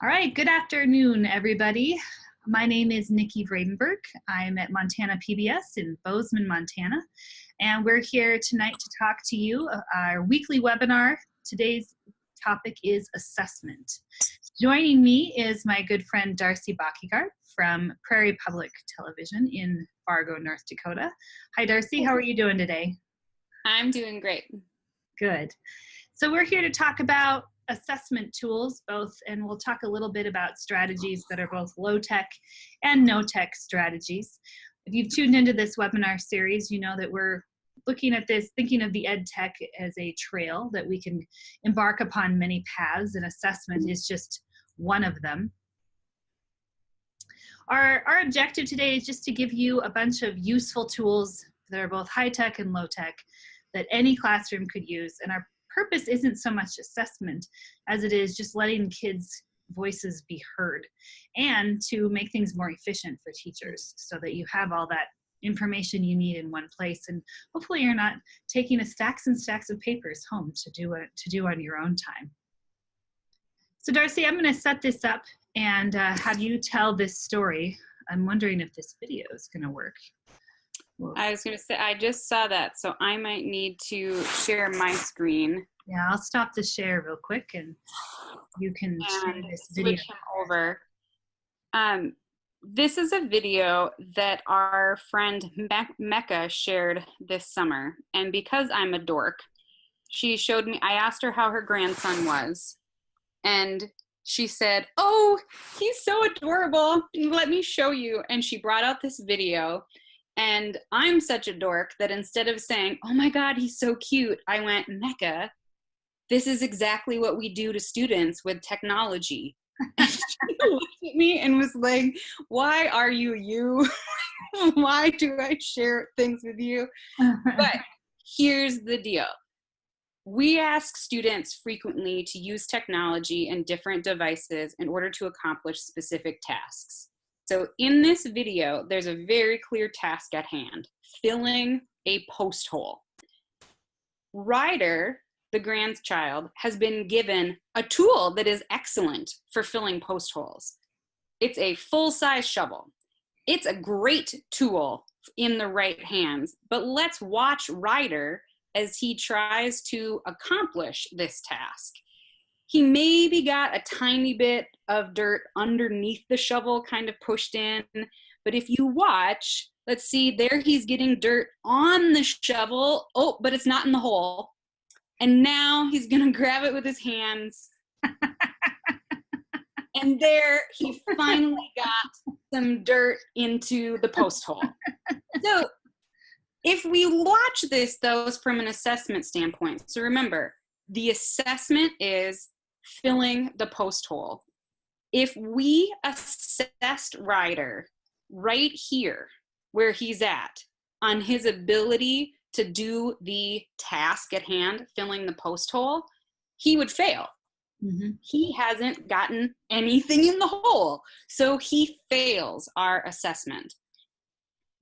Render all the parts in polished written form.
All right, good afternoon, everybody. My name is Nikki Vradenberg. I'm at MontanaPBS in Bozeman, Montana, and we're here tonight to talk to you, our weekly webinar. Today's topic is assessment. Joining me is my good friend Darcy Bachigart from Prairie Public Television in Fargo, North Dakota. Hi, Darcy. How are you doing today? I'm doing great. Good. So we're here to talk about assessment tools and we'll talk a little bit about strategies that are both low-tech and no-tech strategies. If you've tuned into this webinar series, you know that we're looking at this, thinking of the EdTech as a trail that we can embark upon many paths, and assessment is just one of them. Our objective today is just to give you a bunch of useful tools that are both high-tech and low-tech that any classroom could use, and our purpose isn't so much assessment as it is just letting kids' voices be heard and to make things more efficient for teachers so that you have all that information you need in one place, and hopefully you're not taking stacks and stacks of papers home to do on your own time. So Darcy, I'm going to set this up and have you tell this story. I'm wondering if this video is going to work. I was going to say, I just saw that, so I might need to share my screen. Yeah, I'll stop the share real quick and you can share this video. Switch him over. This is a video that our friend Mecca shared this summer, and because I'm a dork, she showed me, I asked her how her grandson was, and she said, "Oh, he's so adorable, let me show you," and she brought out this video. And I'm such a dork that instead of saying, "Oh my God, he's so cute," I went, "Mecca, this is exactly what we do to students with technology." And she looked at me and was like, "Why are you you? Why do I share things with you?" But here's the deal. We ask students frequently to use technology and different devices in order to accomplish specific tasks. So in this video, there's a very clear task at hand: filling a post hole. Ryder, the grandchild, has been given a tool that is excellent for filling post holes. It's a full-size shovel. It's a great tool in the right hands, but let's watch Ryder as he tries to accomplish this task. He maybe got a tiny bit of dirt underneath the shovel, kind of pushed in. But if you watch, let's see, there he's getting dirt on the shovel. Oh, but it's not in the hole. And now he's gonna grab it with his hands. And there he finally got some dirt into the post hole. So if we watch this, though, from an assessment standpoint, so remember, the assessment is filling the post hole. If we assessed Ryder right here where he's at on his ability to do the task at hand, filling the post hole, he would fail. Mm-hmm. He hasn't gotten anything in the hole, so he fails our assessment.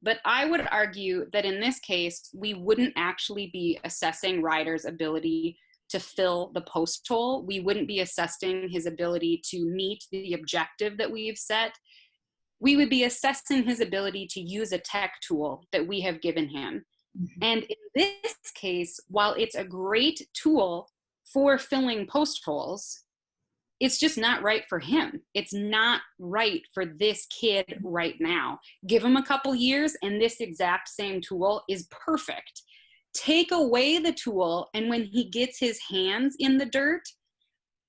But I would argue that in this case, we wouldn't actually be assessing Ryder's ability to fill the post hole. We wouldn't be assessing his ability to meet the objective that we've set. We would be assessing his ability to use a tech tool that we have given him. Mm-hmm. And in this case, while it's a great tool for filling post holes, it's just not right for him. It's not right for this kid right now. Give him a couple years and this exact same tool is perfect. Take away the tool, and when he gets his hands in the dirt,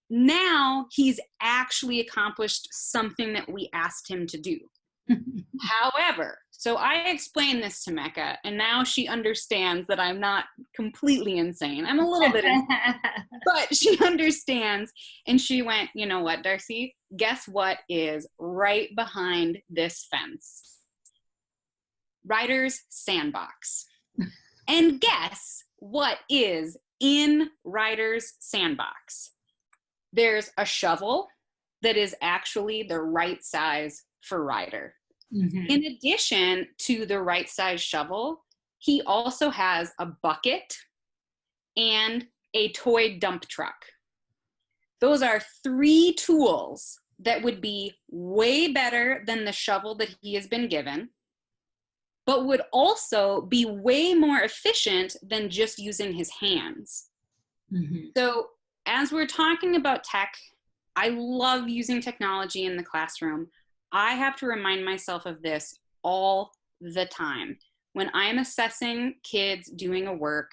now he's actually accomplished something that we asked him to do. However, so I explained this to Mecca, and now she understands that I'm not completely insane. I'm a little bit insane, but she understands, and she went, "You know what, Darcy? Guess what is right behind this fence? Ryder's sandbox." And guess what is in Ryder's sandbox? There's a shovel that is actually the right size for Ryder. Mm-hmm. In addition to the right size shovel, he also has a bucket and a toy dump truck. Those are 3 tools that would be way better than the shovel that he has been given, but would also be way more efficient than just using his hands. Mm-hmm. So as we're talking about tech, I love using technology in the classroom. I have to remind myself of this all the time. When I'm assessing kids doing a work,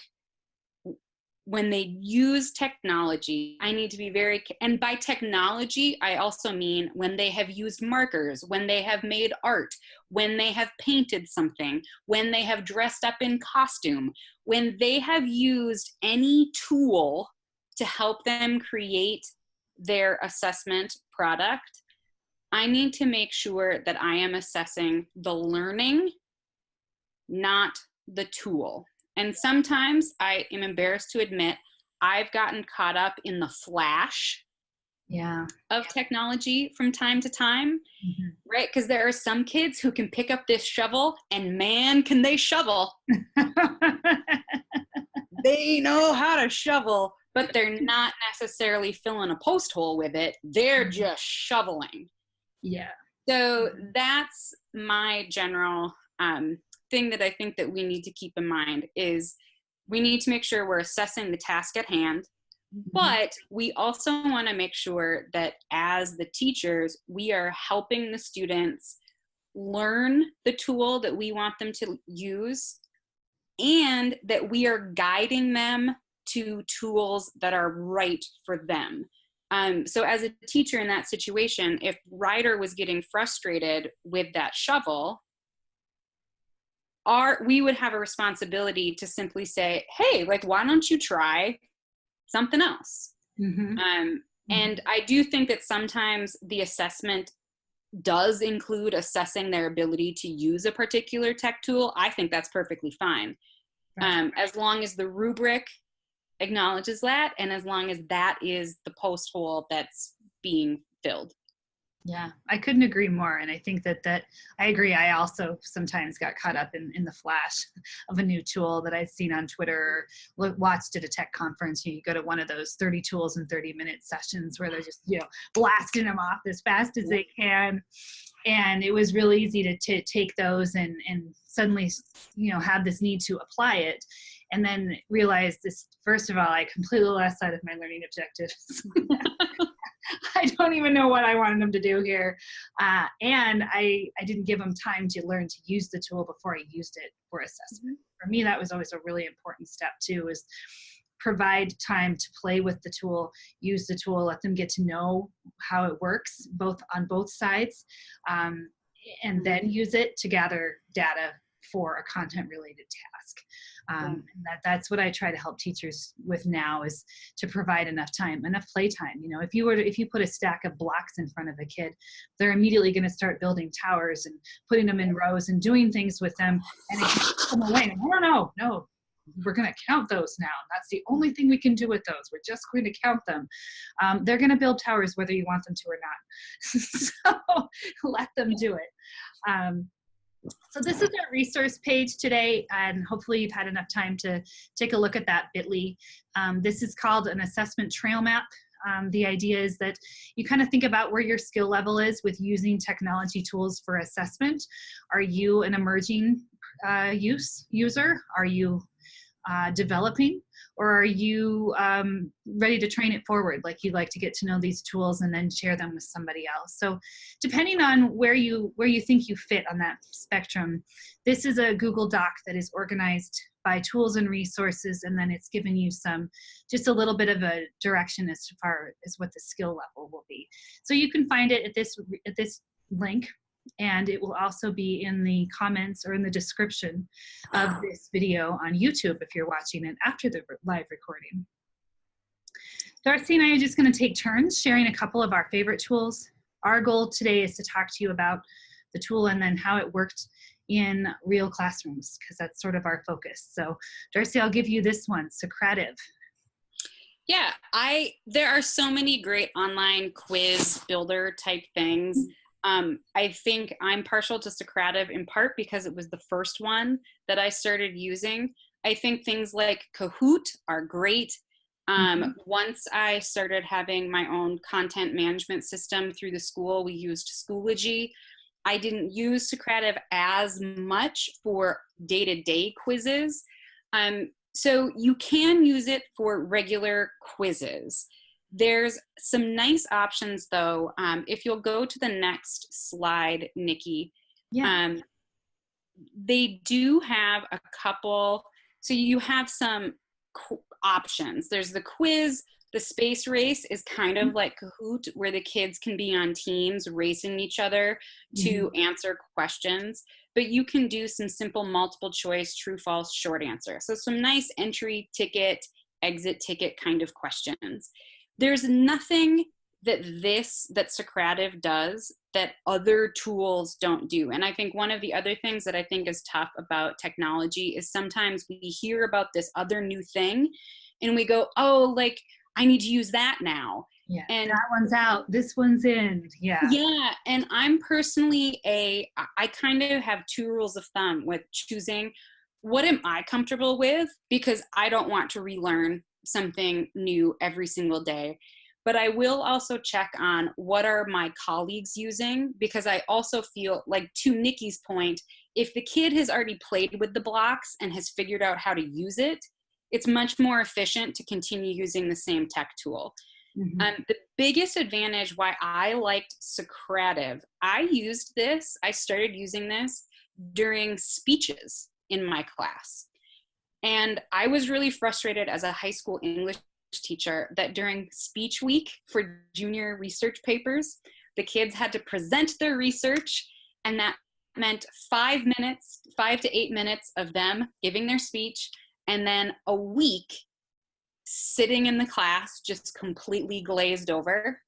when they use technology, I need to be and by technology, I also mean when they have used markers, when they have made art, when they have painted something, when they have dressed up in costume, when they have used any tool to help them create their assessment product, I need to make sure that I am assessing the learning, not the tool. And sometimes I am embarrassed to admit I've gotten caught up in the flash of technology from time to time, right? Because there are some kids who can pick up this shovel and man, can they shovel. They know how to shovel, but they're not necessarily filling a post hole with it. They're just shoveling. Yeah. So that's my general thing that I think that we need to keep in mind is we need to make sure we're assessing the task at hand, but we also want to make sure that as the teachers, we are helping the students learn the tool that we want them to use and that we are guiding them to tools that are right for them. So as a teacher in that situation, if Ryder was getting frustrated with that shovel, we would have a responsibility to simply say, hey, like, why don't you try something else? And I do think that sometimes the assessment does include assessing their ability to use a particular tech tool. I think that's perfectly fine. As long as the rubric acknowledges that and as long as that is the post hole that's being filled. Yeah, I couldn't agree more. And I think that I agree. I also sometimes got caught up in the flash of a new tool that I've seen on Twitter or watched at a tech conference. You go to one of those 30 tools in 30-minute sessions where they're just, blasting them off as fast as they can. And it was really easy to take those and suddenly, have this need to apply it. And then realize this, first of all, I completely lost sight of my learning objectives. I don't even know what I wanted them to do here. And I didn't give them time to learn to use the tool before I used it for assessment. For me, that was always a really important step too, is provide time to play with the tool, use the tool, let them get to know how it works on both sides, and then use it to gather data for a content related task. And that's what I try to help teachers with now, is to provide enough time, enough play time. If you put a stack of blocks in front of a kid, they're immediately going to start building towers and putting them in rows and doing things with them. And if you put them away, no, we're going to count those now. That's the only thing we can do with those. We're just going to count them. They're going to build towers whether you want them to or not. So let them do it. So this is our resource page today, and hopefully you've had enough time to take a look at that bit.ly. This is called an assessment trail map. The idea is that you kind of think about where your skill level is with using technology tools for assessment. Are you an emerging user? Are you developing? Or are you ready to train it forward? Like, you'd like to get to know these tools and then share them with somebody else. So depending on where you think you fit on that spectrum, this is a Google Doc that is organized by tools and resources, and then it's given you just a little bit of a direction as far as what the skill level will be. So you can find it at this link, and it will also be in the comments or in the description of this video on YouTube if you're watching it after the live recording. Darcy and I are just going to take turns sharing a couple of our favorite tools. Our goal today is to talk to you about the tool and then how it worked in real classrooms, because that's sort of our focus. So Darcy, I'll give you this one, Socrative. Yeah, there are so many great online quiz builder type things. I think I'm partial to Socrative in part because it was the first one that I started using. I think things like Kahoot are great. Once I started having my own content management system through the school, we used Schoology. I didn't use Socrative as much for day-to-day quizzes. So you can use it for regular quizzes. There's some nice options though. If you'll go to the next slide, Nikki, they do have a couple. So you have some options. There's the quiz. The space race is kind of like Kahoot, where the kids can be on teams racing each other to answer questions. But you can do some simple multiple choice, true, false, short answer. So some nice entry ticket, exit ticket kind of questions. There's nothing that Socrative does that other tools don't do. And I think one of the other things that I think is tough about technology is sometimes we hear about this other new thing and we go, oh, like, I need to use that now. Yeah, and that one's out, this one's in. Yeah. Yeah, and I'm personally I kind of have two rules of thumb with choosing what am I comfortable with, because I don't want to relearn something new every single day. But I will also check on what are my colleagues using, because I also feel like, to Nikki's point, if the kid has already played with the blocks and has figured out how to use it, it's much more efficient to continue using the same tech tool. The biggest advantage why I liked Socrative, I started using this during speeches in my class. And I was really frustrated as a high school English teacher that during speech week for junior research papers, the kids had to present their research, and that meant 5 to 8 minutes of them giving their speech, and then a week sitting in the class just completely glazed over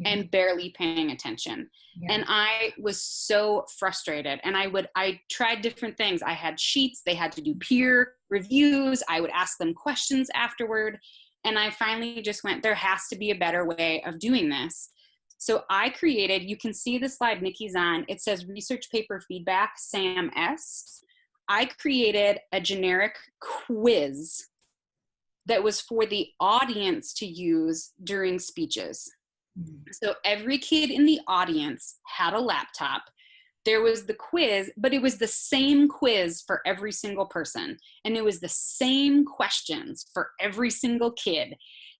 and barely paying attention. And I was so frustrated, and I tried different things. I had sheets, they had to do peer reviews, I would ask them questions afterward, and I finally just went, there has to be a better way of doing this. So I created, you can see the slide Nikki's on, it says research paper feedback, Sam S. I created a generic quiz that was for the audience to use during speeches. So every kid in the audience had a laptop. There was the quiz, but it was the same quiz for every single person. And it was the same questions for every single kid.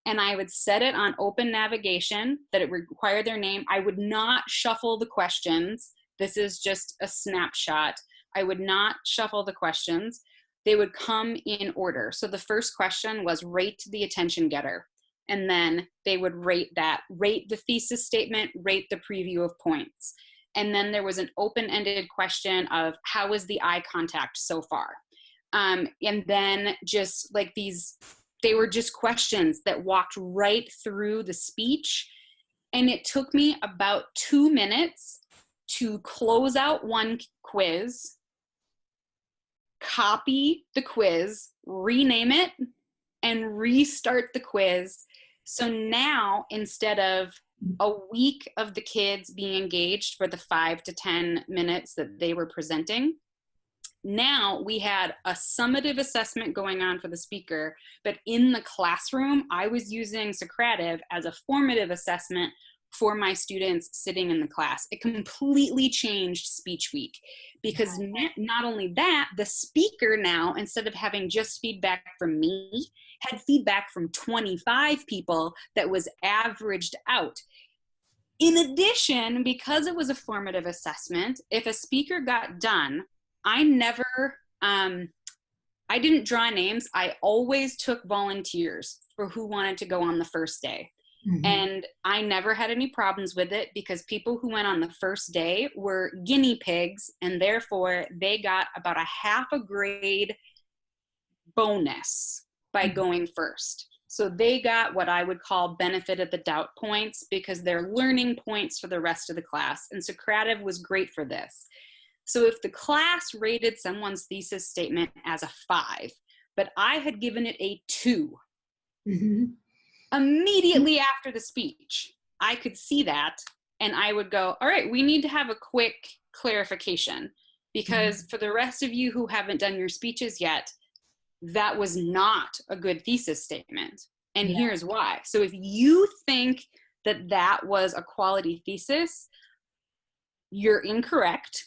And I would set it on open navigation that it required their name. I would not shuffle the questions. This is just a snapshot. I would not shuffle the questions. They would come in order. So the first question was rate the attention getter. And then they would rate the thesis statement, rate the preview of points. And then there was an open-ended question of how was the eye contact so far? And then just like they were just questions that walked right through the speech. And it took me about 2 minutes to close out one quiz, copy the quiz, rename it, and restart the quiz. So now, instead of a week of the kids being engaged for the 5 to 10 minutes that they were presenting, now we had a summative assessment going on for the speaker, but in the classroom, I was using Socrative as a formative assessment for my students sitting in the class. It completely changed speech week, because not only that, the speaker now, instead of having just feedback from me, had feedback from 25 people that was averaged out. In addition, because it was a formative assessment, if a speaker got done, I didn't draw names. I always took volunteers for who wanted to go on the first day. And I never had any problems with it, because people who went on the first day were guinea pigs, and therefore they got about a half a grade bonus by going first. So they got what I would call benefit of the doubt points, because they're learning points for the rest of the class. And Socrative was great for this. So if the class rated someone's thesis statement as a 5, but I had given it a 2, immediately after the speech, I could see that, and I would go, all right, we need to have a quick clarification, because for the rest of you who haven't done your speeches yet, that was not a good thesis statement. And here's why. So if you think that that was a quality thesis, you're incorrect.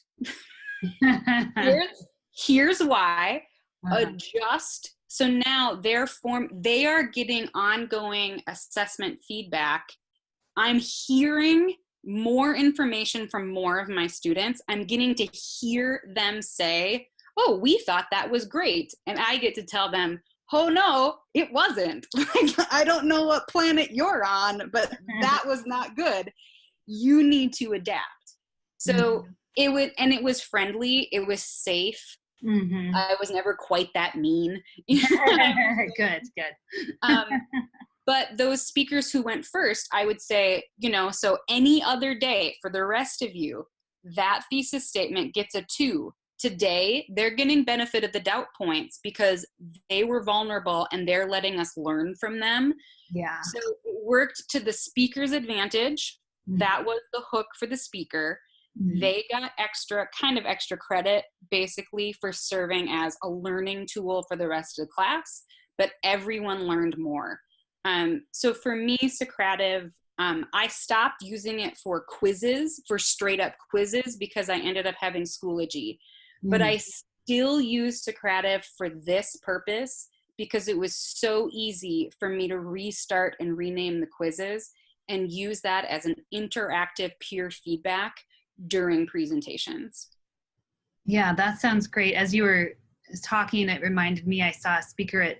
Here's why. Adjust. So now they are getting ongoing assessment feedback. I'm hearing more information from more of my students. I'm getting to hear them say, oh, we thought that was great. And I get to tell them, oh no, it wasn't. Like, I don't know what planet you're on, but that was not good. You need to adapt. So it was friendly. It was safe. I was never quite that mean. Good. But those speakers who went first, I would say, so any other day for the rest of you, that thesis statement gets a 2. Today, they're getting benefit of the doubt points because they were vulnerable and they're letting us learn from them. Yeah. So it worked to the speaker's advantage. That was the hook for the speaker. They got extra credit basically for serving as a learning tool for the rest of the class, but everyone learned more. So for me, Socrative, I stopped using it for quizzes, for straight up quizzes, because I ended up having Schoology. But I still use Socrative for this purpose because it was so easy for me to restart and rename the quizzes and use that as an interactive peer feedback during presentations. Yeah, that sounds great. As you were talking, it reminded me, I saw a speaker at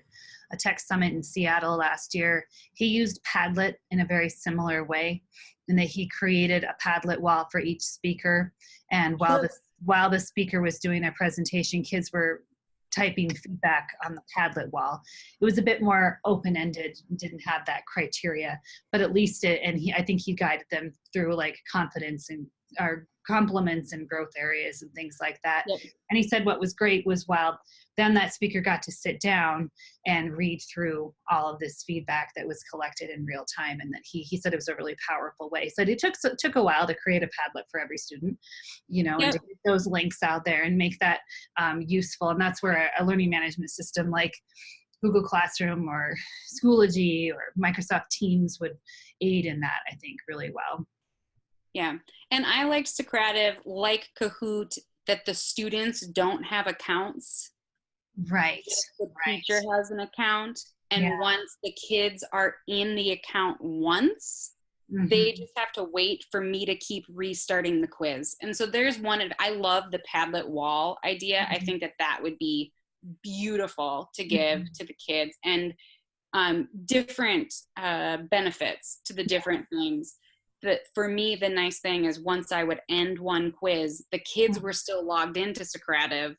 a tech summit in Seattle last year. He used Padlet in a very similar way, and that he created a Padlet wall for each speaker. And while the speaker was doing their presentation, kids were typing feedback on the Padlet wall. It was a bit more open-ended, didn't have that criteria, but at least I think he guided them through like confidence and our compliments and growth areas and things like that. Yep. And he said what was great was then that speaker got to sit down and read through all of this feedback that was collected in real time, and that he said it was a really powerful way. So it took a while to create a Padlet for every student, and to get those links out there and make that useful. And that's where a learning management system like Google Classroom or Schoology or Microsoft Teams would aid in that, I think, really well. Yeah. And I liked Socrative, like Kahoot, that the students don't have accounts. Right. The teacher has an account. And once the kids are in the account once, they just have to wait for me to keep restarting the quiz. And so there's I love the Padlet wall idea. I think that would be beautiful to give to the kids, and different benefits to the different things. But for me, the nice thing is once I would end one quiz, the kids were still logged into Socrative.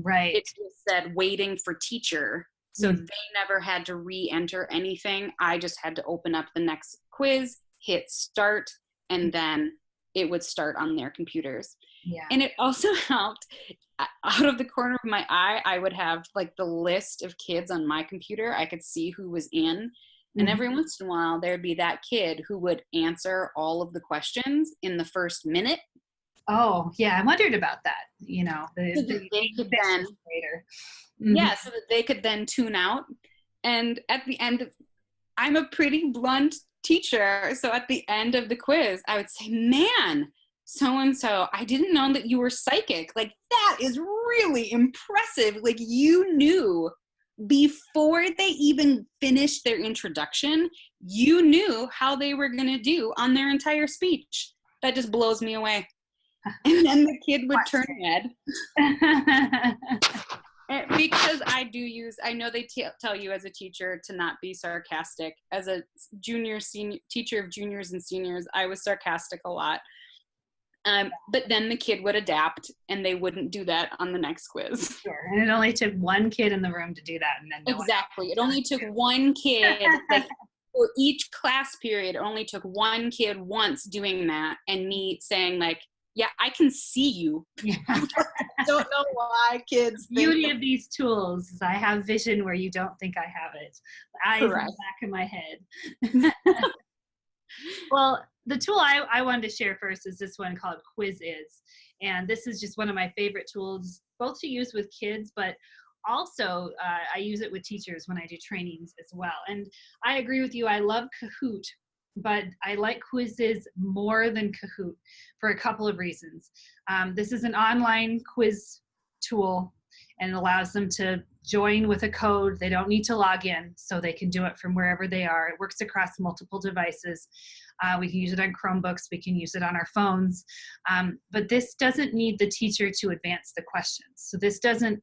Right. It just said waiting for teacher. So they never had to re-enter anything. I just had to open up the next quiz, hit start, and then it would start on their computers. Yeah. And it also helped, out of the corner of my eye, I would have like the list of kids on my computer. I could see who was in. And every once in a while, there'd be that kid who would answer all of the questions in the first minute. Oh, yeah. I wondered about that, So that they could then, so that they could then tune out. And at the end, I'm a pretty blunt teacher. So at the end of the quiz, I would say, man, so-and-so, I didn't know that you were psychic. Like, that is really impressive. Like, you knew before they even finished their introduction, you knew how they were going to do on their entire speech. That just blows me away. And then the kid would turn red. Because I know they tell you as a teacher to not be sarcastic. As a senior teacher of juniors and seniors, I was sarcastic a lot. But then the kid would adapt, and they wouldn't do that on the next quiz. Sure. And it only took one kid in the room to do that. And then Exactly. It only took one kid, like for each class period, it only took one kid once doing that, and me saying like, yeah, I can see you. Yeah. I don't know why kids The beauty of these tools is I have vision where you don't think I have it. The eyes in the back of my head. Well, the tool I wanted to share first is this one called Quiz Is. And this is just one of my favorite tools, both to use with kids, but also, I use it with teachers when I do trainings as well. And I agree with you. I love Kahoot, but I like quizzes more than Kahoot for a couple of reasons. This is an online quiz tool and it allows them to join with a code. They don't need to log in, so they can do it from wherever they are. It works across multiple devices. We can use it on Chromebooks. We can use it on our phones. But this doesn't need the teacher to advance the questions. So this doesn't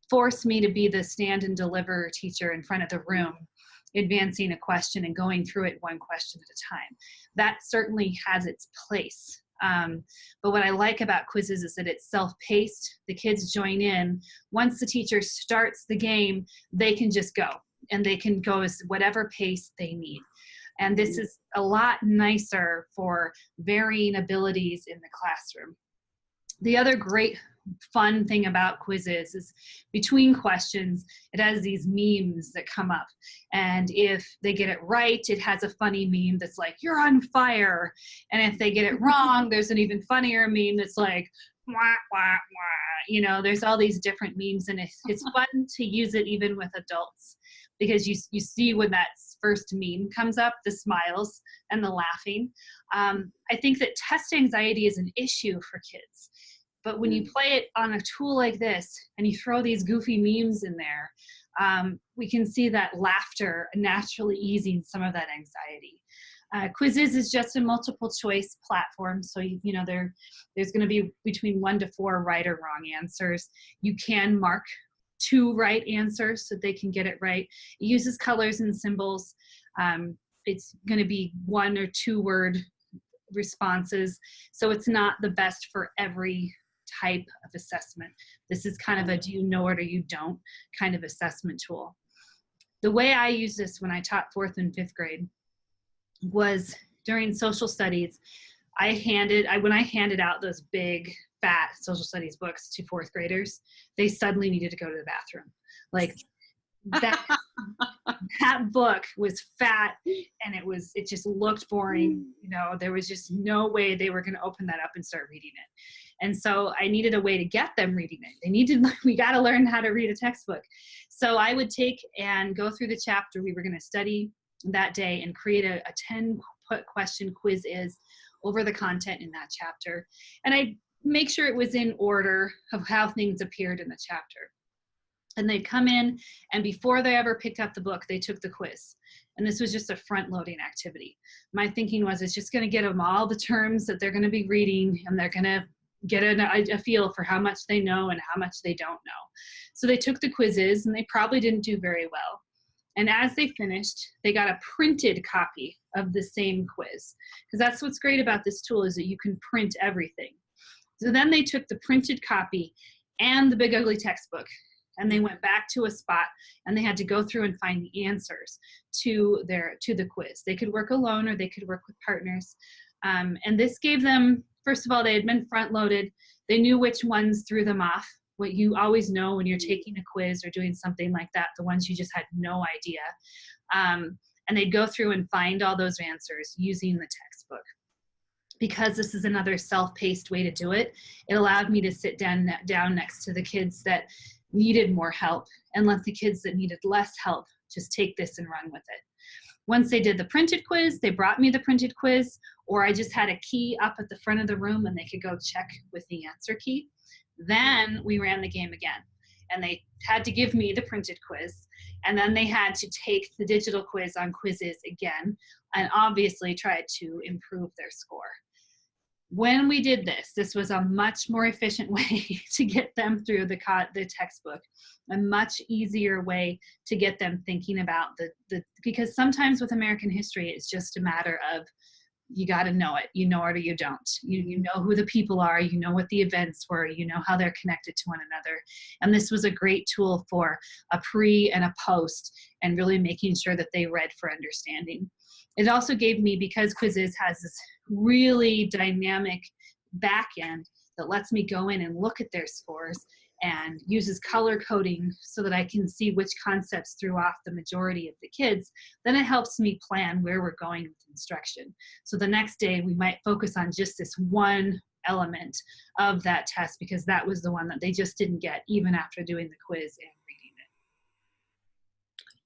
force me to be the stand and deliver teacher in front of the room, advancing a question and going through it one question at a time. That certainly has its place. But what I like about quizzes is that it's self-paced. The kids join in. Once the teacher starts the game, they can just go, and they can go as whatever pace they need. And this is a lot nicer for varying abilities in the classroom. The other great fun thing about quizzes is between questions, it has these memes that come up. And if they get it right, it has a funny meme that's like, you're on fire. And if they get it wrong, there's an even funnier meme that's like, wah, wah, wah. You know, there's all these different memes, and it's fun to use it even with adults, because you see when that first meme comes up, the smiles and the laughing. I think that test anxiety is an issue for kids. But when you play it on a tool like this and you throw these goofy memes in there, we can see that laughter naturally easing some of that anxiety. Quizzes is just a multiple choice platform. So, you know, there's going to be between 1 to 4 right or wrong answers. You can mark 2 right answers so they can get it right. It uses colors and symbols. It's going to be 1 or 2 word responses. So it's not the best for every type of assessment. This is kind of a do you know it or you don't kind of assessment tool. The way I use this when I taught 4th and 5th grade was during social studies. When I handed out those big fat social studies books to 4th graders, they suddenly needed to go to the bathroom. Like that book was fat, and it just looked boring. You know, there was just no way they were going to open that up and start reading it. And so I needed a way to get them reading it. We got to learn how to read a textbook. So I would take and go through the chapter we were going to study that day and create a 10 question quiz over the content in that chapter. And I make sure it was in order of how things appeared in the chapter. And they'd come in, and before they ever picked up the book, they took the quiz. And this was just a front-loading activity. My thinking was it's just going to get them all the terms that they're going to be reading, and they're going to get a feel for how much they know and how much they don't know. So they took the quizzes, and they probably didn't do very well. And as they finished, they got a printed copy of the same quiz. Because that's what's great about this tool, is that you can print everything. So then they took the printed copy and the Big Ugly textbook, and they went back to a spot, and they had to go through and find the answers to the quiz. They could work alone, or they could work with partners. And this gave them, first of all, they had been front loaded. They knew which ones threw them off. What you always know when you're taking a quiz or doing something like that, the ones you just had no idea. And they'd go through and find all those answers using the textbook. Because this is another self-paced way to do it, it allowed me to sit down next to the kids that needed more help and let the kids that needed less help just take this and run with it. Once they did the printed quiz, they brought me the printed quiz, or I just had a key up at the front of the room and they could go check with the answer key. Then we ran the game again, and they had to give me the printed quiz, and then they had to take the digital quiz on quizzes again, and obviously try to improve their score. When we did this was a much more efficient way to get them through the textbook, a much easier way to get them thinking about because sometimes with American history, it's just a matter of, you got to know it. You know it or you don't. You know who the people are. You know what the events were. You know how they're connected to one another. And this was a great tool for a pre and a post, and really making sure that they read for understanding. It also gave me, because Quizzes has this really dynamic back end that lets me go in and look at their scores, and uses color coding so that I can see which concepts threw off the majority of the kids, then it helps me plan where we're going with instruction. So the next day we might focus on just this one element of that test, because that was the one that they just didn't get even after doing the quiz and reading.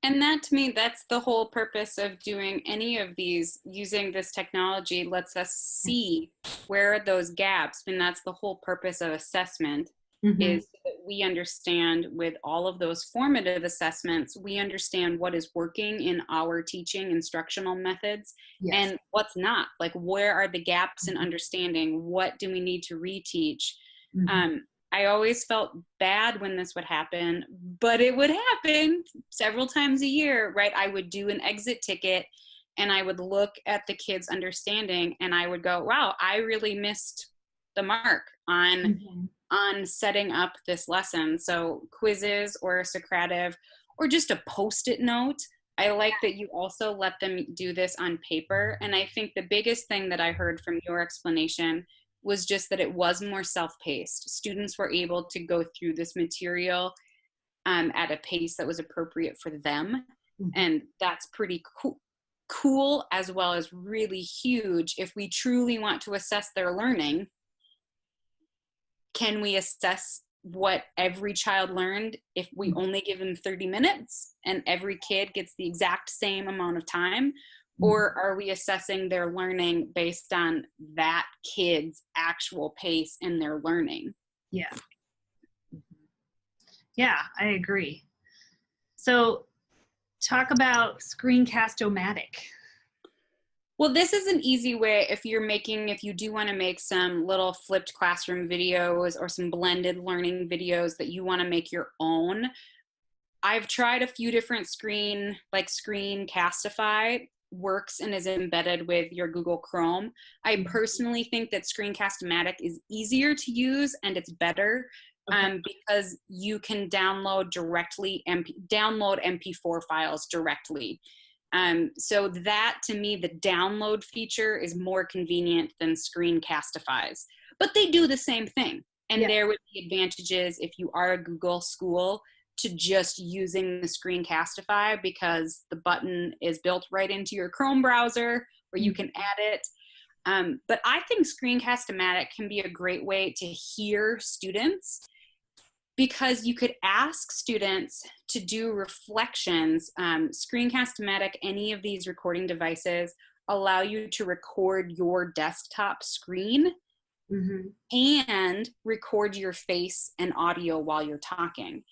And that, to me, that's the whole purpose of doing any of these. Using this technology lets us see where are those gaps. And that's the whole purpose of assessment, Mm-hmm. is that we understand with all of those formative assessments, we understand what is working in our teaching instructional methods Yes. and what's not. Like, where are the gaps in understanding? What do we need to reteach? Mm-hmm. I always felt bad when this would happen, but it would happen several times a year, right? I would do an exit ticket and I would look at the kids' understanding and I would go, wow, I really missed the mark on setting up this lesson. So quizzes or a Socrative or just a Post-it note. I like that you also let them do this on paper. And I think the biggest thing that I heard from your explanation was just that it was more self-paced. Students were able to go through this material at a pace that was appropriate for them. Mm-hmm. And that's pretty cool, as well as really huge. If we truly want to assess their learning, can we assess what every child learned if we only give them 30 minutes and every kid gets the exact same amount of time? Or are we assessing their learning based on that kid's actual pace in their learning? Yeah. Yeah, I agree. So talk about screencastomatic. Well, this is an easy way if you do want to make some little flipped classroom videos or some blended learning videos that you want to make your own. I've tried a few different Screencastify works and is embedded with your Google Chrome. I personally think that Screencast-O-Matic is easier to use and it's better because you can download MP4 files directly. So that, to me, the download feature is more convenient than Screencastify's, but they do the same thing. And there would be advantages if you are a Google school to just using the Screencastify, because the button is built right into your Chrome browser where you can add it. But I think Screencast-O-Matic can be a great way to hear students, because you could ask students to do reflections. Screencast-O-Matic, any of these recording devices allow you to record your desktop screen and record your face and audio while you're talking.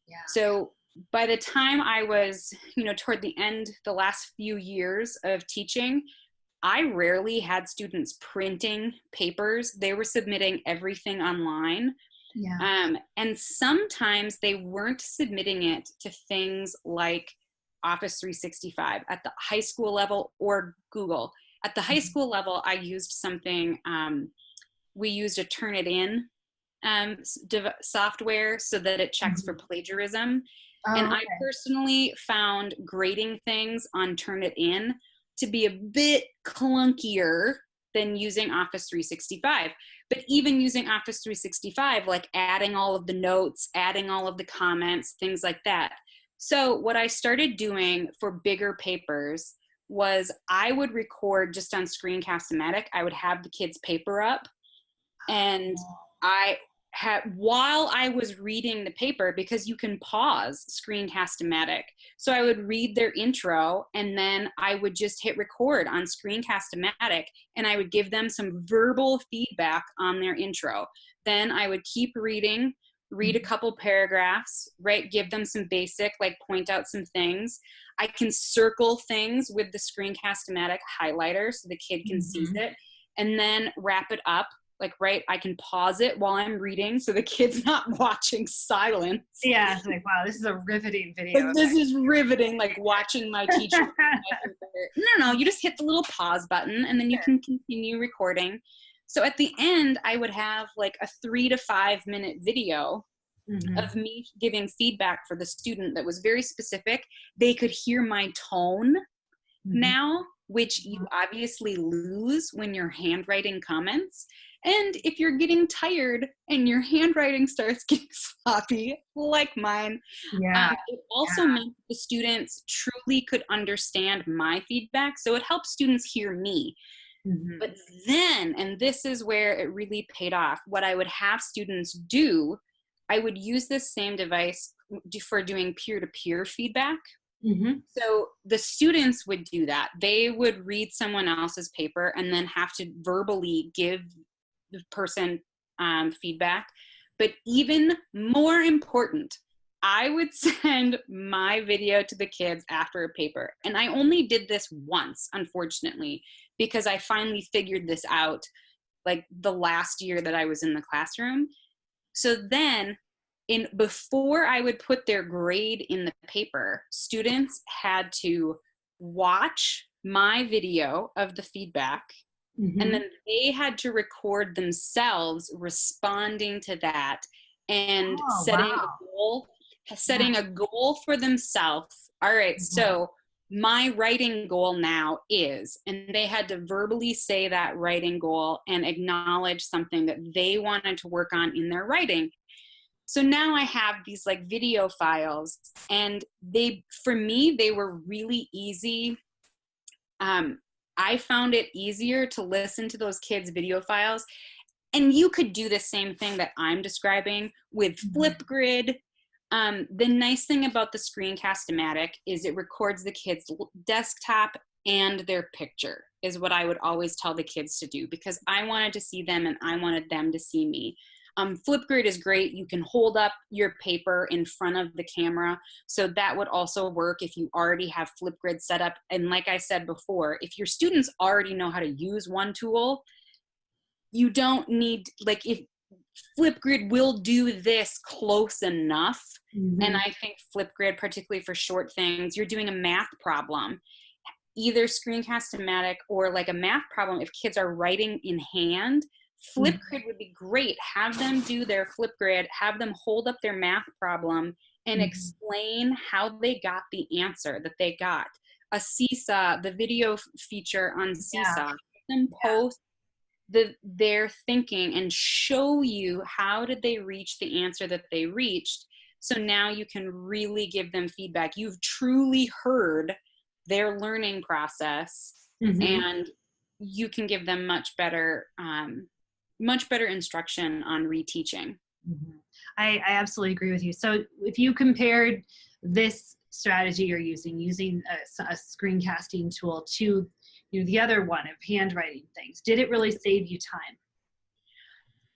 Yeah. So by the time I was, toward the end, the last few years of teaching, I rarely had students printing papers. They were submitting everything online. Yeah. And sometimes they weren't submitting it to things like Office 365 at the high school level or Google. At the high school level, I used something, we used a Turnitin software so that it checks for plagiarism. And I personally found grading things on Turnitin to be a bit clunkier than using Office 365. But even using Office 365, like adding all of the notes, adding all of the comments, things like that. So what I started doing for bigger papers was I would record just on Screencast-O-Matic. I would have the kids' paper up, and while I was reading the paper, because you can pause Screencast-O-Matic. So I would read their intro and then I would just hit record on Screencast-O-Matic and I would give them some verbal feedback on their intro. Then I would keep reading, read a couple paragraphs, right? Give them some basic, like point out some things. I can circle things with the Screencast-O-Matic highlighter so the kid can see it, and then wrap it up. Like, right, I can pause it while I'm reading so the kid's not watching silence. Yeah, it's like, wow, this is a riveting video. Like, this is riveting, like watching my teacher. No, you just hit the little pause button and then you can continue recording. So at the end, I would have like a 3 to 5 minute video of me giving feedback for the student that was very specific. They could hear my tone now, which you obviously lose when you're handwriting comments. And if you're getting tired and your handwriting starts getting sloppy, like mine, it also meant the students truly could understand my feedback. So it helps students hear me. But then, and this is where it really paid off, what I would have students do, I would use this same device for doing peer-to-peer feedback. So the students would do that. They would read someone else's paper and then have to verbally give the person feedback. But even more important, I would send my video to the kids after a paper. And I only did this once, unfortunately, because I finally figured this out like the last year that I was in the classroom. So then before I would put their grade in the paper, students had to watch my video of the feedback, and then they had to record themselves responding to that and setting a goal for themselves. All right, so my writing goal now is, and they had to verbally say that writing goal and acknowledge something that they wanted to work on in their writing. So now I have these like video files, and for me, they were really easy. I found it easier to listen to those kids' video files. And you could do the same thing that I'm describing with Flipgrid. The nice thing about the screencastomatic is it records the kids' desktop and their picture, is what I would always tell the kids to do, because I wanted to see them and I wanted them to see me. Flipgrid is great. You can hold up your paper in front of the camera. So that would also work if you already have Flipgrid set up. And like I said before, if your students already know how to use one tool, you don't need, like, if Flipgrid will do this close enough. And I think Flipgrid, particularly for short things, you're doing a math problem, either screencastomatic or like a math problem, if kids are writing in hand, Flipgrid would be great. Have them do their Flipgrid, have them hold up their math problem and explain how they got the answer that they got. A Seesaw, the video feature on Seesaw, have them post their thinking and show you how did they reach the answer that they reached. So now you can really give them feedback. You've truly heard their learning process, and you can give them much better instruction on reteaching. I absolutely agree with you. So if you compared this strategy you're using a screencasting tool to the other one of handwriting things, did it really save you time?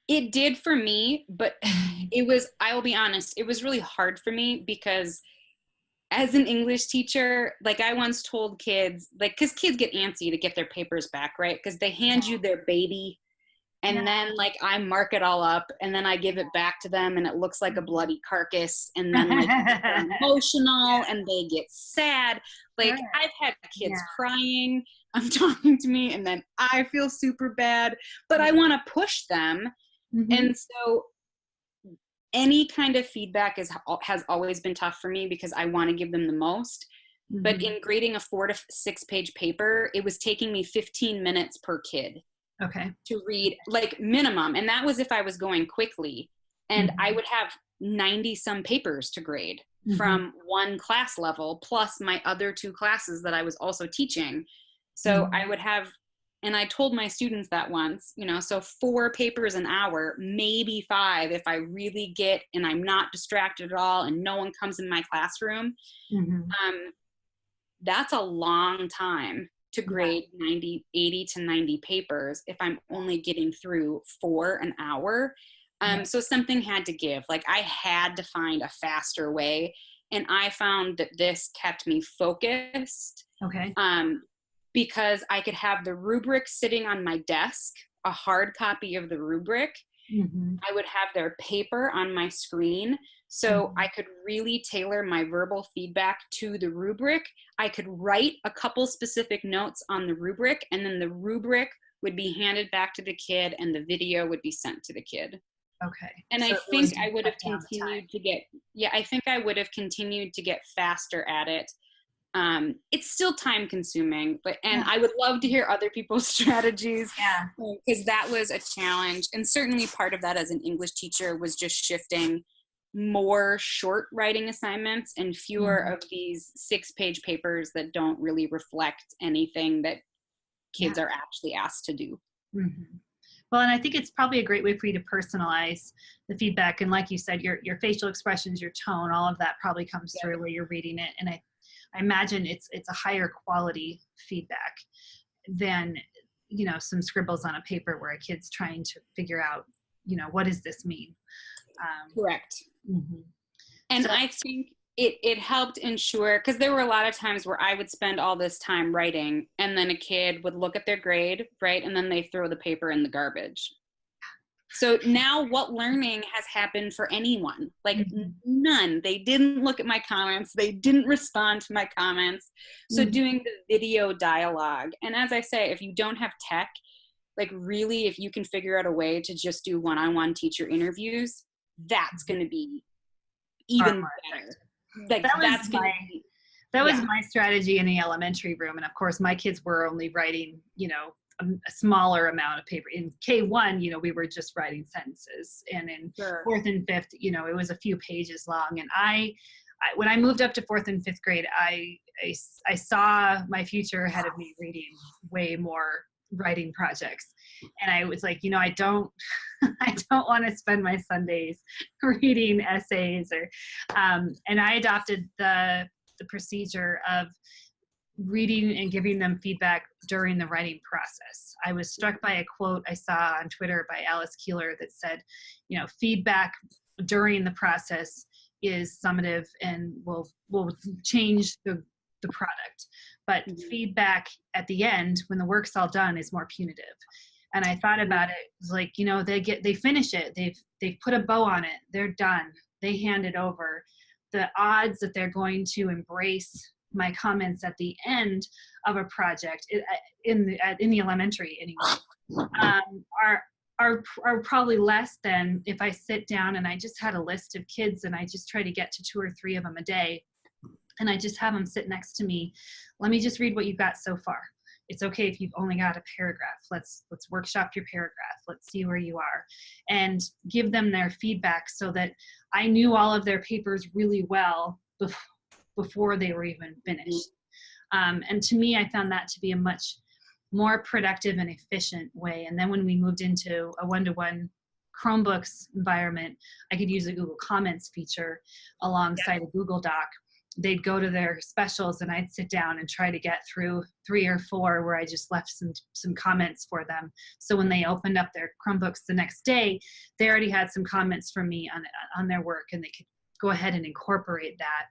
It did for me, but I will be honest, it was really hard for me because as an English teacher, like I once told kids, like, because kids get antsy to get their papers back, right? Because they hand you their baby, and then like I mark it all up, and then I give it back to them, and it looks like a bloody carcass, and then like they're emotional and they get sad. Like I've had kids crying, talking to me, and then I feel super bad, but I want to push them. And so any kind of feedback has always been tough for me because I want to give them the most. But in grading a 4 to 6 page paper, it was taking me 15 minutes per kid to read, like minimum. And that was if I was going quickly. And I would have 90 some papers to grade from one class level, plus my other 2 classes that I was also teaching. So I would have, and I told my students that once, so 4 papers an hour, maybe 5 if I really get, and I'm not distracted at all and no one comes in my classroom. That's a long time to grade 80 to 90 papers if I'm only getting through 4 an hour. So something had to give. Like I had to find a faster way. And I found that this kept me focused. Because I could have the rubric sitting on my desk, a hard copy of the rubric. I would have their paper on my screen. So I could really tailor my verbal feedback to the rubric. I could write a couple specific notes on the rubric, and then the rubric would be handed back to the kid and the video would be sent to the kid. And so I think I would have continued to get, I think I would have continued to get faster at it. It's still time consuming, and I would love to hear other people's strategies because that was a challenge. And certainly part of that as an English teacher was just shifting more short writing assignments and fewer of these 6 page papers that don't really reflect anything that kids are actually asked to do. Well, and I think it's probably a great way for you to personalize the feedback. And like you said, your facial expressions, your tone, all of that probably comes through where you're reading it. And I imagine it's a higher quality feedback than, some scribbles on a paper where a kid's trying to figure out, what does this mean? Correct. Mm-hmm. And So, I think it helped ensure, because there were a lot of times where I would spend all this time writing and then a kid would look at their grade, right? And then they throw the paper in the garbage. So now what learning has happened for anyone? Like none. They didn't look at my comments. They didn't respond to my comments. So doing the video dialogue. And as I say, if you don't have tech, like really, if you can figure out a way to just do one-on-one teacher interviews, that's going to be even better. Like that was my strategy in the elementary room. And of course my kids were only writing, a smaller amount of paper. In K1, we were just writing sentences, and in fourth and fifth, it was a few pages long. And I when I moved up to fourth and fifth grade, I saw my future ahead of me reading way more writing projects. And I was like, I don't want to spend my Sundays reading essays and I adopted the procedure of reading and giving them feedback during the writing process. I was struck by a quote I saw on Twitter by Alice Keeler that said, feedback during the process is summative and will change the product. But feedback at the end, when the work's all done, is more punitive. And I thought about it, it was like, they finish it. They've put a bow on it. They're done. They hand it over. The odds that they're going to embrace my comments at the end of a project in the elementary anyway, are probably less than if I sit down and I just had a list of kids and I just try to get to 2 or 3 of them a day, and I just have them sit next to me. Let me just read what you've got so far. It's okay if you've only got a paragraph. Let's workshop your paragraph. Let's see where you are, and give them their feedback so that I knew all of their papers really well before they were even finished. And to me, I found that to be a much more productive and efficient way. And then when we moved into a one-to-one Chromebooks environment, I could use a Google Comments feature alongside a Google Doc. They'd go to their specials and I'd sit down and try to get through 3 or 4 where I just left some comments for them. So when they opened up their Chromebooks the next day, they already had some comments from me on their work, and they could go ahead and incorporate that.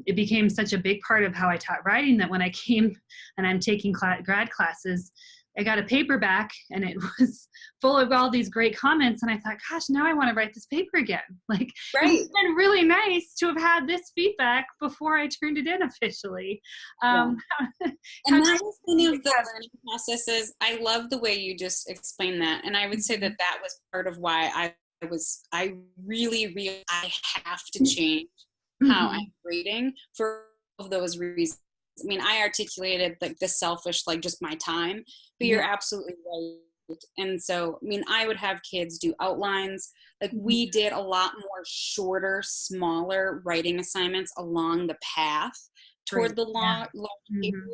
It became such a big part of how I taught writing that when I came and I'm taking grad classes, I got a paperback and it was full of all these great comments. And I thought, gosh, now I want to write this paper again. Like, it's been really nice to have had this feedback before I turned it in officially. And that was one of the learning processes. I love the way you just explained that. And I would say that was part of why I really have to change how I'm reading for all of those reasons. I mean, I articulated like the selfish, like just my time, but you're absolutely right. And so, I mean, I would have kids do outlines. Like we did a lot more shorter, smaller writing assignments along the path toward the long paper.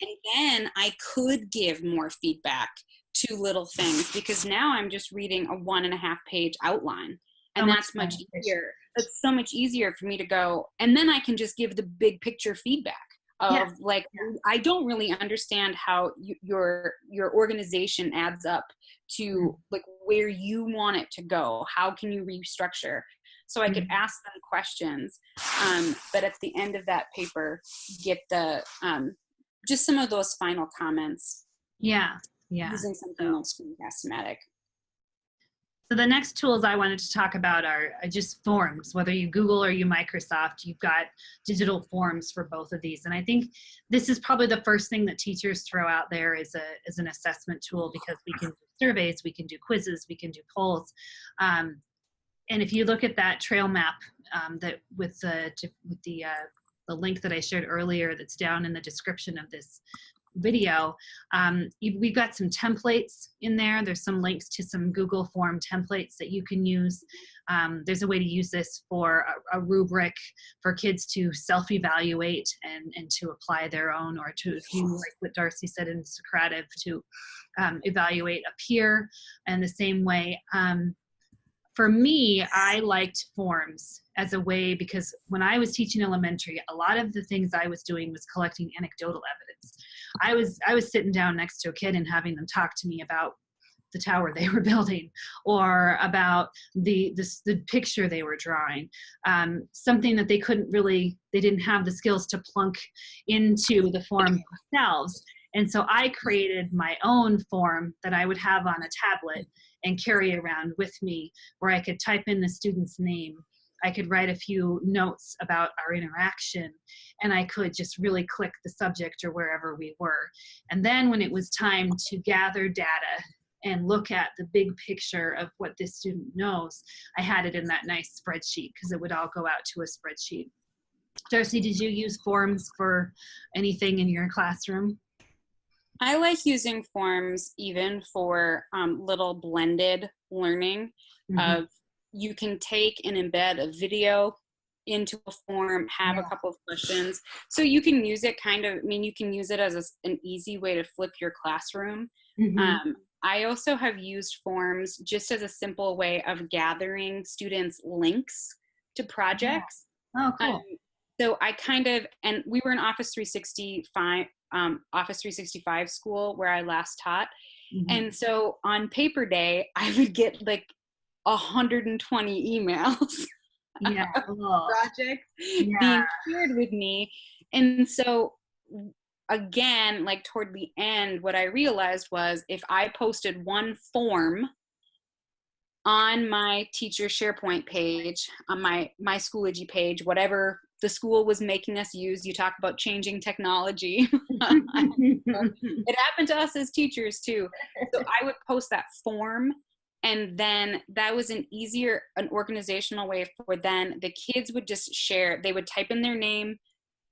And then I could give more feedback to little things, because now I'm just reading a 1.5 page outline, and that's much easier. It's so much easier for me to go, and then I can just give the big picture feedback of I don't really understand how your organization adds up to like where you want it to go. How can you restructure? So I could ask them questions, but at the end of that paper, get the just some of those final comments. Using something like screencastomatic. So the next tools I wanted to talk about are just forms. Whether you Google or you Microsoft, you've got digital forms for both of these. And I think this is probably the first thing that teachers throw out there as an assessment tool, because we can do surveys, we can do quizzes, we can do polls. And if you look at that trail map that with the link that I shared earlier that's down in the description of this video, we've got some templates in there. There's some links to some Google form templates that you can use. There's a way to use this for a rubric for kids to self-evaluate and to apply their own, or to, if you, like what Darcy said in Socrative, to evaluate a peer in the same way. For me, I liked forms as a way, because when I was teaching elementary, a lot of the things I was doing was collecting anecdotal evidence. I was sitting down next to a kid and having them talk to me about the tower they were building, or about the picture they were drawing, something that they didn't have the skills to plunk into the form themselves. And so I created my own form that I would have on a tablet and carry around with me, where I could type in the student's name. I could write a few notes about our interaction, and I could just really click the subject or wherever we were. And then when it was time to gather data and look at the big picture of what this student knows, I had it in that nice spreadsheet, because it would all go out to a spreadsheet. Darcy, did you use forms for anything in your classroom? I like using forms even for little blended learning. Mm-hmm. Of you can take and embed a video into a form, have a couple of questions. So you can use it you can use it as an easy way to flip your classroom. Mm-hmm. I also have used forms just as a simple way of gathering students' links to projects. Oh, cool. So and we were in Office 365 school where I last taught. Mm-hmm. And so on paper day, I would get like 120 emails projects being shared with me. And so again, like toward the end, what I realized was if I posted one form on my teacher SharePoint page, on my Schoology page, whatever the school was making us use, you talk about changing technology. It happened to us as teachers too. So I would post that form, and then that was an organizational way for then the kids would just share. They would type in their name,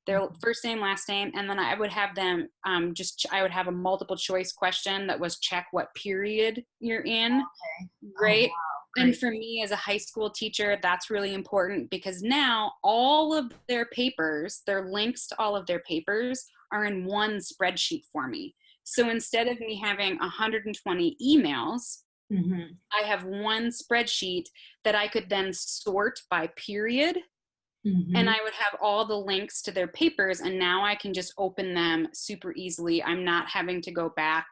their first name, last name, and then I would have them I would have a multiple choice question that was check what period you're in. Okay. Right? Oh, wow. And for me as a high school teacher, that's really important, because now all of their papers, their links to all of their papers are in one spreadsheet for me. So instead of me having 120 emails, Mm-hmm. I have one spreadsheet that I could then sort by period. Mm-hmm. And I would have all the links to their papers, and now I can just open them super easily. I'm not having to go back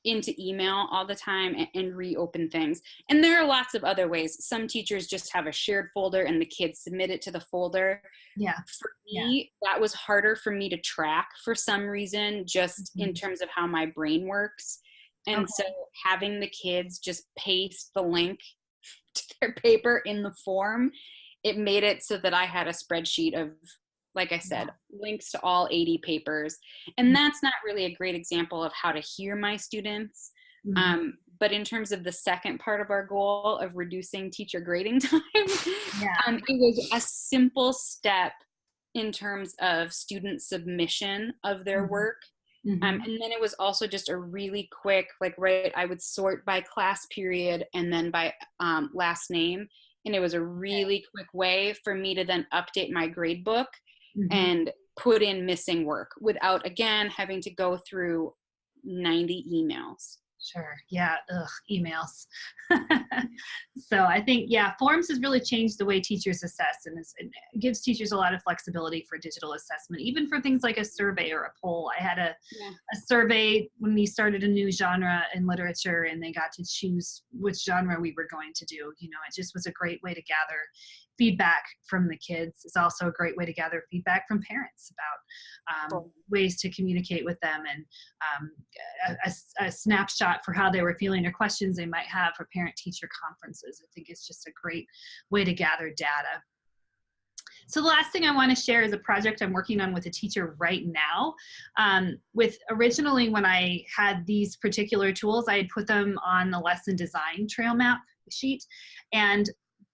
into email all the time and reopen things. And there are lots of other ways. Some teachers just have a shared folder and the kids submit it to the folder. Yeah. For me, that was harder for me to track for some reason, just Mm-hmm. in terms of how my brain works. And so having the kids just paste the link to their paper in the form, it made it so that I had a spreadsheet of, like I said, links to all 80 papers. And that's not really a great example of how to hear my students. Mm-hmm. But in terms of the second part of our goal of reducing teacher grading time, it was a simple step in terms of student submission of their work. Mm-hmm. And then it was also just a really quick, I would sort by class period and then by last name. And it was a really quick way for me to then update my grade book and put in missing work without, again, having to go through 90 emails. Sure. Yeah. Emails. So I think, forms has really changed the way teachers assess, and it gives teachers a lot of flexibility for digital assessment, even for things like a survey or a poll. I had a survey when we started a new genre in literature, and they got to choose which genre we were going to do. You know, it just was a great way to gather feedback from the kids. It's also a great way to gather feedback from parents about ways to communicate with them, and a snapshot for how they were feeling or questions they might have for parent-teacher conferences. I think it's just a great way to gather data. So the last thing I want to share is a project I'm working on with a teacher right now. Originally, when I had these particular tools, I had put them on the lesson design trail map sheet,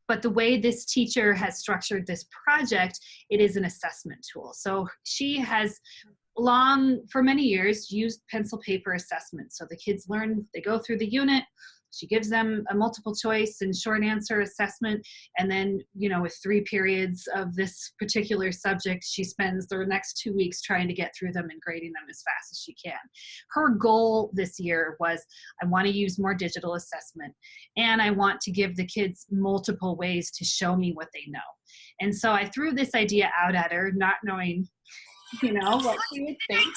but the way this teacher has structured this project, it is an assessment tool. So she has for many years, used pencil paper assessment. So the kids learn, they go through the unit, she gives them a multiple choice and short answer assessment. And then, with 3 periods of this particular subject, she spends the next 2 weeks trying to get through them and grading them as fast as she can. Her goal this year was, I want to use more digital assessment, and I want to give the kids multiple ways to show me what they know. And so I threw this idea out at her, not knowing, what she would think.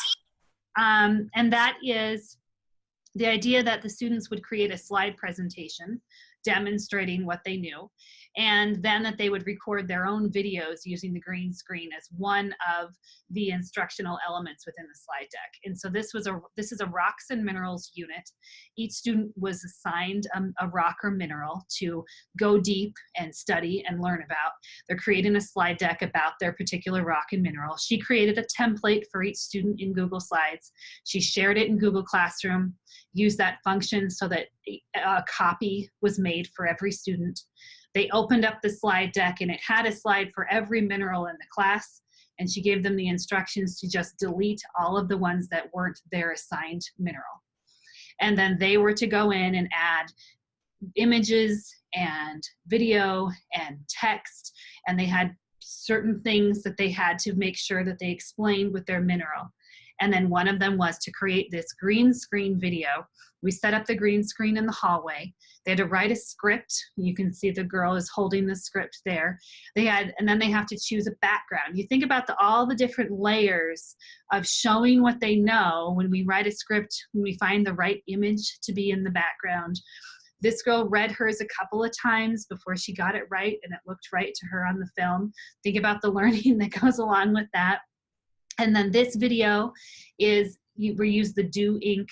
And that is the idea that the students would create a slide presentation demonstrating what they knew, and then that they would record their own videos using the green screen as one of the instructional elements within the slide deck. And so this is a rocks and minerals unit. Each student was assigned a rock or mineral to go deep and study and learn about. They're creating a slide deck about their particular rock and mineral. She created a template for each student in Google Slides. She shared it in Google Classroom, used that function so that a copy was made for every student. They opened up the slide deck and it had a slide for every mineral in the class, and she gave them the instructions to just delete all of the ones that weren't their assigned mineral. And then they were to go in and add images and video and text, and they had certain things that they had to make sure that they explained with their mineral. And then one of them was to create this green screen video. We set up the green screen in the hallway. They had to write a script. You can see the girl is holding the script there. And then they have to choose a background. You think about all the different layers of showing what they know when we write a script, when we find the right image to be in the background. This girl read hers a couple of times before she got it right, and it looked right to her on the film. Think about the learning that goes along with that. And then this video is, we use the Do Ink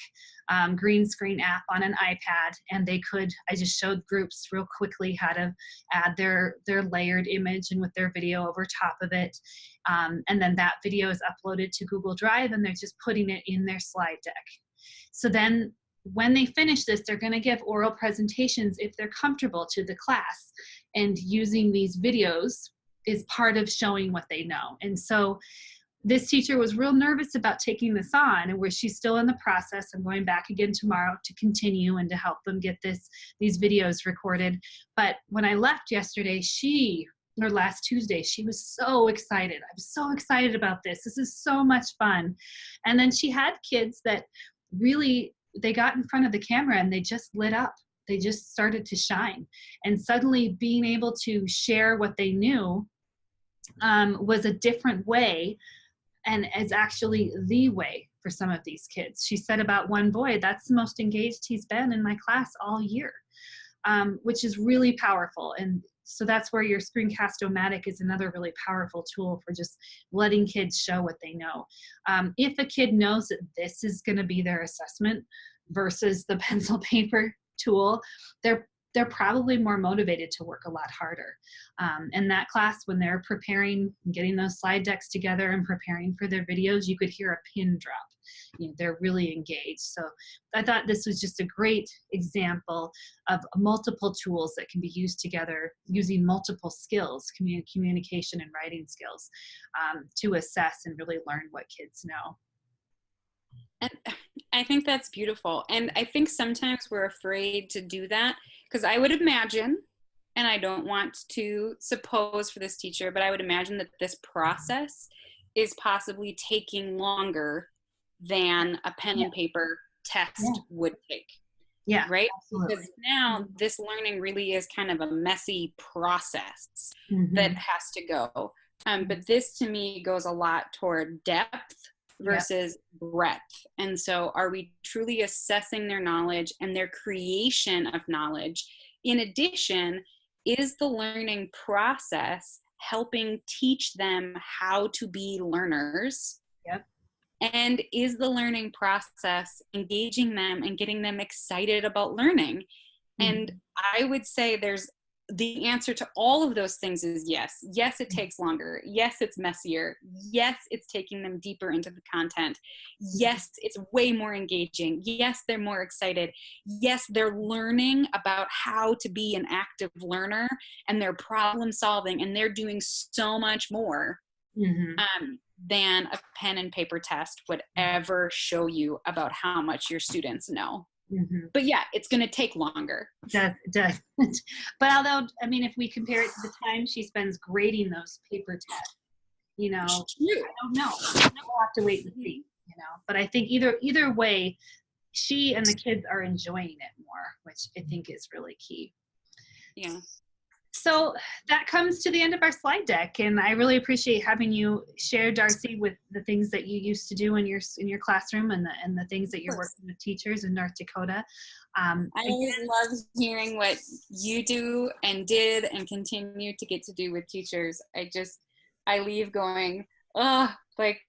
green screen app on an iPad, and I just showed groups real quickly how to add their layered image and with their video over top of it. And then that video is uploaded to Google Drive, and they're just putting it in their slide deck. So then when they finish this, they're going to give oral presentations if they're comfortable to the class, and using these videos is part of showing what they know. And so this teacher was real nervous about taking this on, and where she's still in the process. I'm going back again tomorrow to continue and to help them get these videos recorded. But when I left yesterday, last Tuesday, she was so excited. I'm so excited about this. This is so much fun. And then she had kids that really, they got in front of the camera and they just lit up. They just started to shine. And suddenly being able to share what they knew was a different way, and is actually the way for some of these kids. She said about one boy, that's the most engaged he's been in my class all year, which is really powerful. And so that's where your screencastomatic is another really powerful tool for just letting kids show what they know. If a kid knows that this is going to be their assessment versus the pencil paper tool, they're probably more motivated to work a lot harder. And that class, when they're preparing, getting those slide decks together and preparing for their videos, you could hear a pin drop. They're really engaged. So I thought this was just a great example of multiple tools that can be used together using multiple skills, communication and writing skills, to assess and really learn what kids know. And I think that's beautiful. And I think sometimes we're afraid to do that, because I would imagine, and I don't want to suppose for this teacher, but I would imagine that this process is possibly taking longer than a pen and paper test would take. Yeah. Right? Absolutely. Because now this learning really is kind of a messy process that has to go. But this to me goes a lot toward depth versus breadth. And so are we truly assessing their knowledge and their creation of knowledge? In addition, is the learning process helping teach them how to be learners? Yep. And is the learning process engaging them and getting them excited about learning? And I would say the answer to all of those things is yes. Yes, it takes longer. Yes, it's messier. Yes, it's taking them deeper into the content. Yes, it's way more engaging. Yes, they're more excited. Yes, they're learning about how to be an active learner, and they're problem solving, and they're doing so much more. than a pen and paper test would ever show you about how much your students know. Mm-hmm. But yeah, it's going to take longer. It does. But although, I mean, if we compare it to the time she spends grading those paper tests, you know, I don't know. We'll have to wait and see, you know. But I think either way, she and the kids are enjoying it more, which I think is really key. Yeah. So that comes to the end of our slide deck, and I really appreciate having you share, Darcy, with the things that you used to do in your classroom and the things that you're working with teachers in North Dakota. I always love hearing what you do and did and continue to get to do with teachers. I leave going, oh, like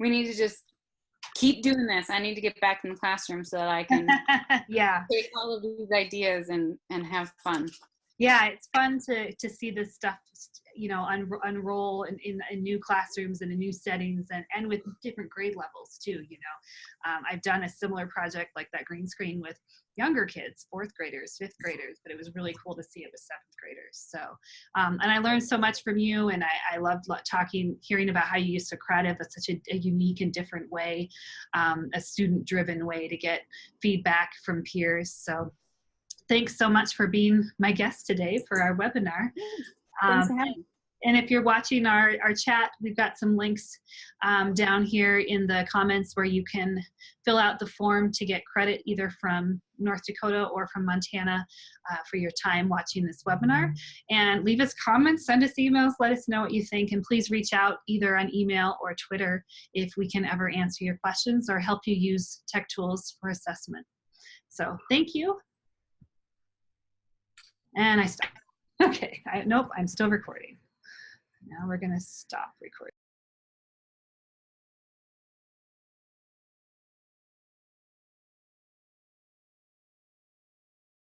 we need to just keep doing this. I need to get back in the classroom so that I can take all of these ideas and have fun. Yeah, it's fun to see this stuff, you know, unroll in new classrooms and in new settings and with different grade levels too, you know. I've done a similar project like that green screen with younger kids, 4th graders, 5th graders, but it was really cool to see it with 7th graders. So, and I learned so much from you, and I loved hearing about how you use Socrative. That's such a unique and different way, a student-driven way to get feedback from peers. So thanks so much for being my guest today for our webinar. Thanks for having me. And if you're watching our chat, we've got some links down here in the comments where you can fill out the form to get credit either from North Dakota or from Montana for your time watching this webinar. And leave us comments, send us emails, let us know what you think, and please reach out either on email or Twitter if we can ever answer your questions or help you use tech tools for assessment. So thank you. And I stopped. Okay, nope, I'm still recording. Now we're gonna stop recording.